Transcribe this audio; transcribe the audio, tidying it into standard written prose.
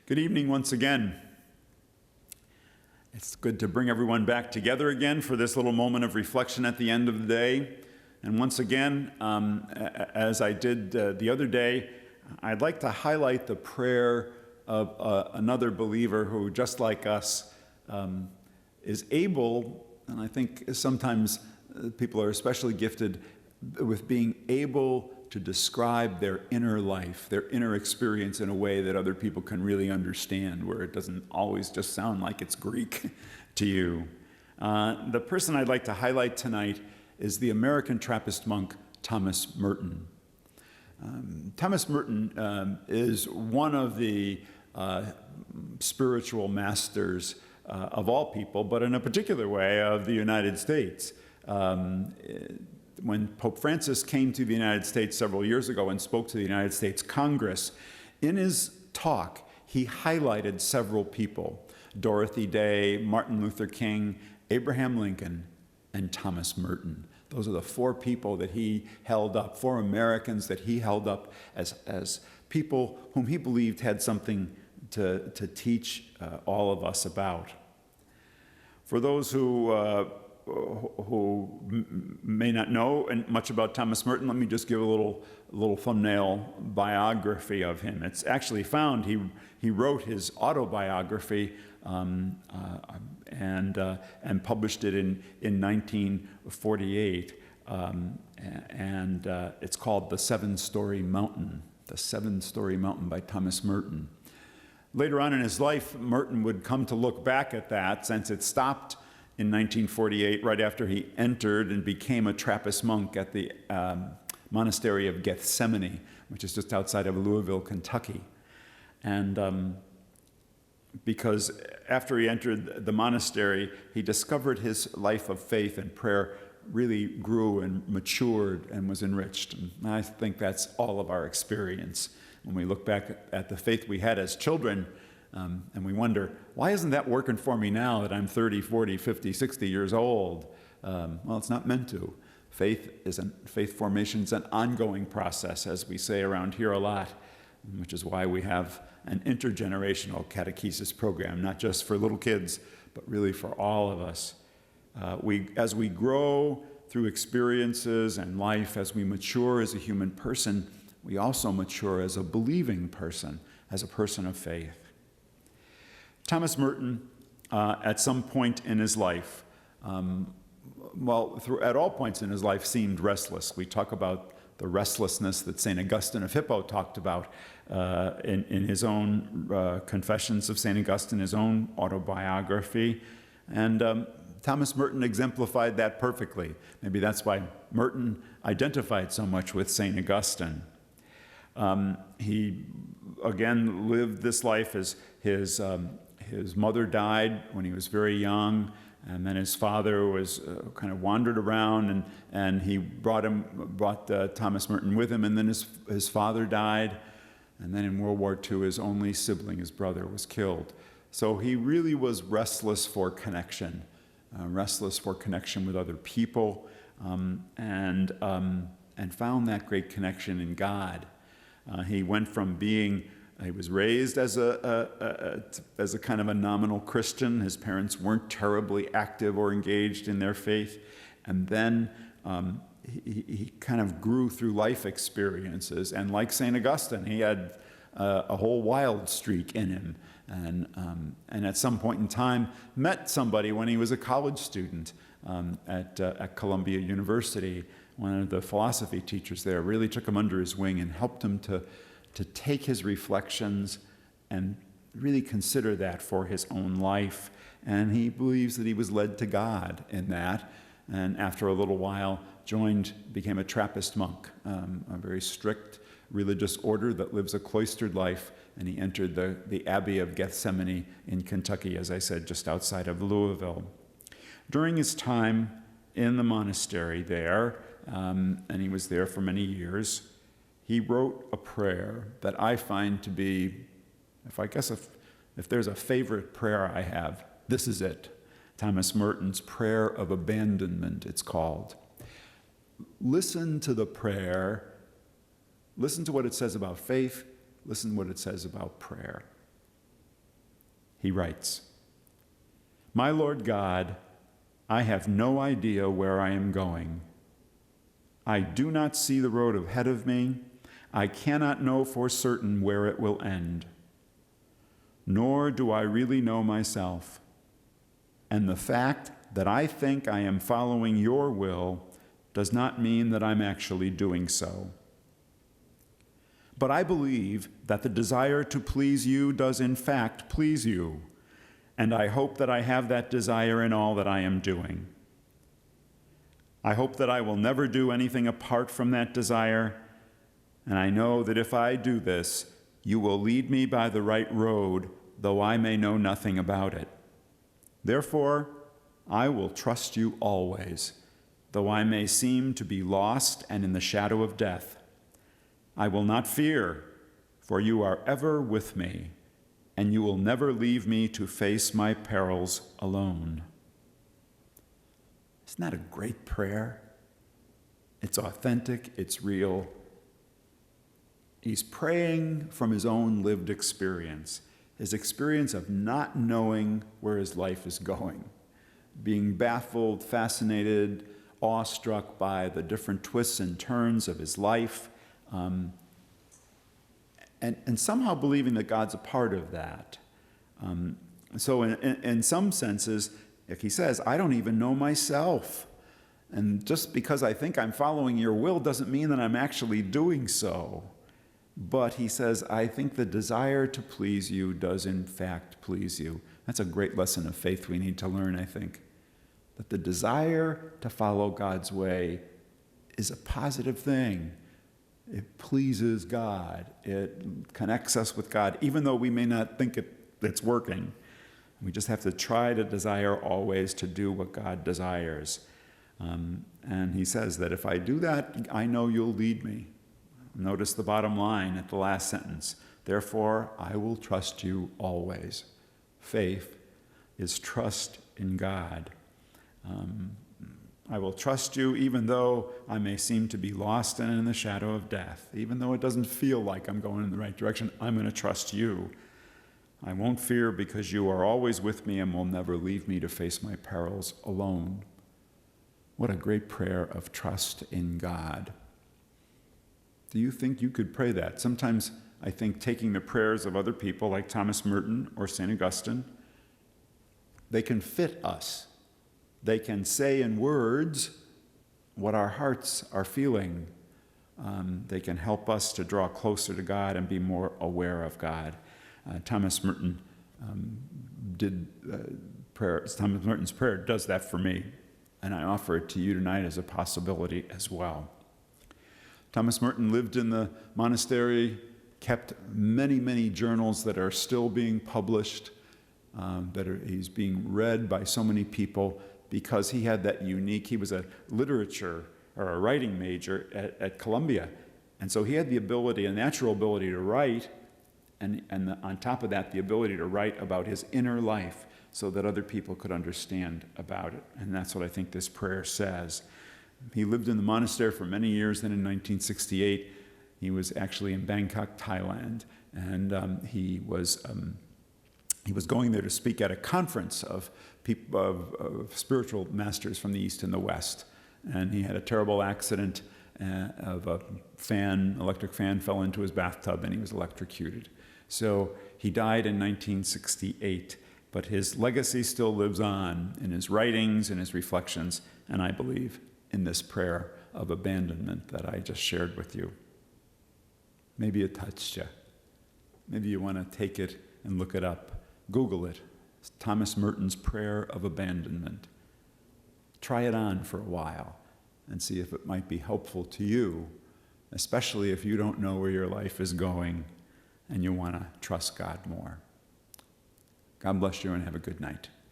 Good evening once again. It's good to bring everyone back together again for this little moment of reflection at the end of the day. And once again, as I did the other day, I'd like to highlight the prayer of another believer who, just like us, is able, and I think sometimes people are especially gifted with being able to describe their inner life, their inner experience in a way that other people can really understand, where it doesn't always just sound like it's Greek to you. The person I'd like to highlight tonight is the American Trappist monk, Thomas Merton. Thomas Merton is one of the spiritual masters of all people, but in a particular way of the United States. When Pope Francis came to the United States several years ago and spoke to the United States Congress, in his talk, he highlighted several people: Dorothy Day, Martin Luther King, Abraham Lincoln, and Thomas Merton. Those are the four people that he held up, four Americans that he held up as people whom he believed had something to teach all of us about. For those who may not know much about Thomas Merton, let me just give a little thumbnail biography of him. It's actually found, he wrote his autobiography and published it in 1948, and it's called The Seven-Story Mountain, The Seven-Story Mountain by Thomas Merton. Later on in his life, Merton would come to look back at that, since it stopped in 1948, right after he entered and became a Trappist monk at the monastery of Gethsemani, which is just outside of Louisville, Kentucky. And because after he entered the monastery, he discovered his life of faith and prayer really grew and matured and was enriched. And I think that's all of our experience. When we look back at the faith we had as children, and we wonder, why isn't that working for me now that I'm 30, 40, 50, 60 years old? Well, it's not meant to. Faith formation is an ongoing process, as we say around here a lot, which is why we have an intergenerational catechesis program, not just for little kids, but really for all of us. As we grow through experiences and life, as we mature as a human person, we also mature as a believing person, as a person of faith. Thomas Merton, at some point in his life, at all points in his life, seemed restless. We talk about the restlessness that St. Augustine of Hippo talked about in his own Confessions of St. Augustine, his own autobiography. And Thomas Merton exemplified that perfectly. Maybe that's why Merton identified so much with St. Augustine. He, again, lived this life as his mother died when he was very young, and then his father was kind of wandered around, and he brought Thomas Merton with him, and then his father died, and then in World War II, his only sibling, his brother, was killed. So he really was restless for connection with other people, and found that great connection in God. He went from he was raised as a kind of a nominal Christian. His parents weren't terribly active or engaged in their faith. And then he kind of grew through life experiences. And like St. Augustine, he had a whole wild streak in him. And at some point in time, met somebody when he was a college student at Columbia University. One of the philosophy teachers there really took him under his wing and helped him to take his reflections and really consider that for his own life. And he believes that he was led to God in that. And after a little while, became a Trappist monk, a very strict religious order that lives a cloistered life. And he entered the Abbey of Gethsemani in Kentucky, as I said, just outside of Louisville. During his time in the monastery there, and he was there for many years, he wrote a prayer that I find to be, if there's a favorite prayer I have, this is it. Thomas Merton's Prayer of Abandonment, it's called. Listen to the prayer. Listen to what it says about faith. Listen to what it says about prayer. He writes, "My Lord God, I have no idea where I am going. I do not see the road ahead of me. I cannot know for certain where it will end. Nor do I really know myself. And the fact that I think I am following your will does not mean that I'm actually doing so. But I believe that the desire to please you does in fact please you, and I hope that I have that desire in all that I am doing. I hope that I will never do anything apart from that desire, and I know that if I do this, you will lead me by the right road, though I may know nothing about it. Therefore, I will trust you always, though I may seem to be lost and in the shadow of death. I will not fear, for you are ever with me, and you will never leave me to face my perils alone." Isn't that a great prayer? It's authentic, it's real. He's praying from his own lived experience, his experience of not knowing where his life is going, being baffled, fascinated, awestruck by the different twists and turns of his life, and somehow believing that God's a part of that. So in some senses, if he says, I don't even know myself, and just because I think I'm following your will doesn't mean that I'm actually doing so. But he says, I think the desire to please you does in fact please you. That's a great lesson of faith we need to learn, I think. That the desire to follow God's way is a positive thing. It pleases God. It connects us with God, even though we may not think it's working. We just have to try to desire always to do what God desires. And he says that if I do that, I know you'll lead me. Notice the bottom line at the last sentence. Therefore, I will trust you always. Faith is trust in God. I will trust you even though I may seem to be lost and in the shadow of death. Even though it doesn't feel like I'm going in the right direction, I'm going to trust you. I won't fear because you are always with me and will never leave me to face my perils alone. What a great prayer of trust in God. Do you think you could pray that? Sometimes I think taking the prayers of other people like Thomas Merton or St. Augustine, they can fit us. They can say in words what our hearts are feeling. They can help us to draw closer to God and be more aware of God. Thomas Merton Thomas Merton's prayer does that for me, and I offer it to you tonight as a possibility as well. Thomas Merton lived in the monastery, kept many, many journals that are still being published, he's being read by so many people because he had that unique, he was a literature or a writing major at Columbia. And so he had the ability, a natural ability to write, and on top of that, the ability to write about his inner life so that other people could understand about it. And that's what I think this prayer says. He lived in the monastery for many years. Then in 1968, he was actually in Bangkok, Thailand, and he was going there to speak at a conference of people, of spiritual masters from the East and the West. And he had a terrible accident of a electric fan fell into his bathtub, and he was electrocuted. So he died in 1968, but his legacy still lives on in his writings and his reflections, and I believe in this prayer of abandonment that I just shared with you. Maybe it touched you. Maybe you want to take it and look it up. Google it. It's Thomas Merton's Prayer of Abandonment. Try it on for a while and see if it might be helpful to you, especially if you don't know where your life is going and you want to trust God more. God bless you and have a good night.